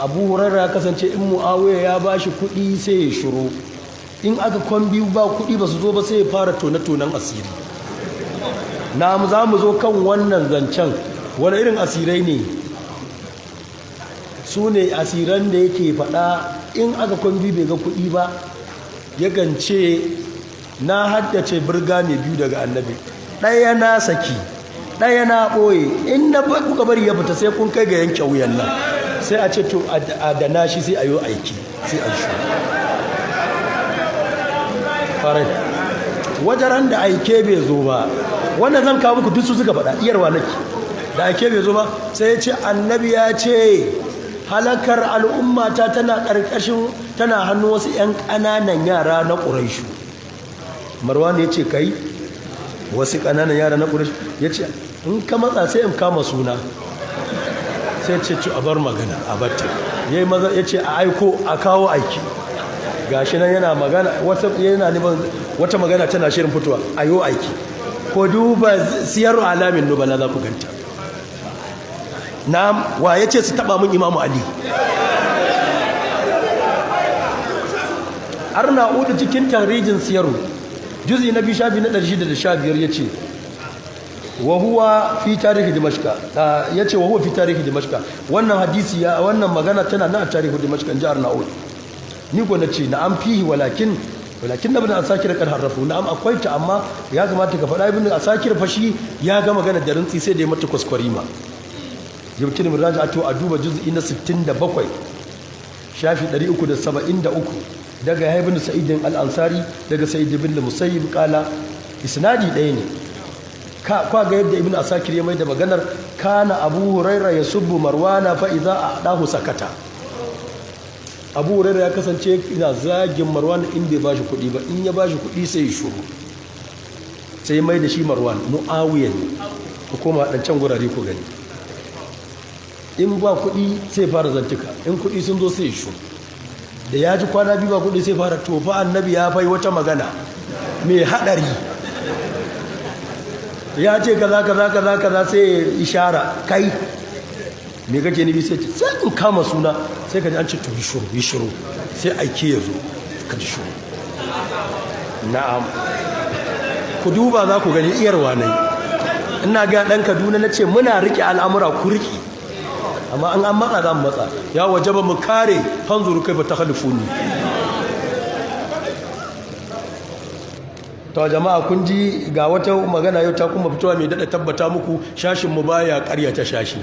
Abu Hurairah ya kasance in Muawiya ya bashi kuɗi sai ya shiru, in aka kwan biyu ba kuɗi ba su zo ba sai ya fara tone-tonen asiri. Na za mu zo kan wannan zancen, wani irin asirai ne? Su ne asiran da yake faɗa in aka kwan biyu bai ga kuɗi ba, yakan ce na haddace birgane biyu daga annabi, ɗaya na saki ɗaya na ɓoye, in na kuka bari ya fita sai kun kai ga yanke wuyan nan, sai a ce to a dana shi sai a yi aiki sai a shi farai wajaran da aike bai zo ba. Wannan zan kawo muku duk su suka faɗa, iyarwa nake da aike bai zo ba, sai ya ce annabi ya ce halakar al'ummata tana ƙarƙashin tana hannun wasu 'yan ƙananan yara na ƙuraishu. Marwan ya ce kai wasu ƙananan yara na ƙuraishu, ya ce in ka matsa sai in kama suna, sai ce a bar magana a batta, ya yi maza ya ce a aiko a kawo aiki, gashi nan yana magana wata magana tana shirin fitowa a yi aiki, ko duba siyar alamin nubala za ku ganta. Na wa ya ce su taba mun Imamu Ali? Arnaudu cikin tarihin siyaru juzi na 2 shafi na 615 ya ce wa huwa fi tarihi dimashqa, ya ce wa huwa fi tarihi dimashqa. Wannan hadisi wannan magana tana na tarihi dimashqa in ji Arnaudu. Ni ko nace na'am fihi walakin ibn asakir kan harrafu, na'am akwai ta amma ya kamata ka faɗa ibn asakir fashi ya ga magana da rintsi sai da ya mata kwaskwarima. Yabtin muraja'atu a duba juz'i na 67 shafi 373 daga Yahya ibn Sa'id al-Ansari daga Sa'id ibn Musayyib kala isnadi ɗaya ne. Kwa ga yadda ibn asakir ya mai da maganar kana Abu Hurairah yasubbu Marwana fa idza adahu sakata. Abu Hurairah ya kasance ina zagin Marwan in bai bashi kuɗi ba, in ya bashi kuɗi sai ya shuru, sai mai da shi Marwan Muawiya ne. Ku koma dan can gurare ku gani, in ba kuɗi sai fara zantuka, in kuɗi sun zo sai shu, da ya ji kwana biyu ba kuɗi sai fara tofa annabi ya fai wata magana mai haɗari, ya ce kaza sai ishara kai me kake nufi, sai ce sai in kama suna, sai ka ji an ce to yi shiru sai aike ya zo ka ji shiru. Na'am, ku duba za ku gani iyarwa na yi, ina ga ɗan Kaduna na ce muna riƙe al'amura ku riƙe, amma an matsa za mu matsa, ya waje ba mu kare hanzuru kai ba ta halifuni. To jama'a kun ji ga wata magana yau ta kuma fitowa mai daɗa tabbata muku shashinmu baya ƙaryata shashi.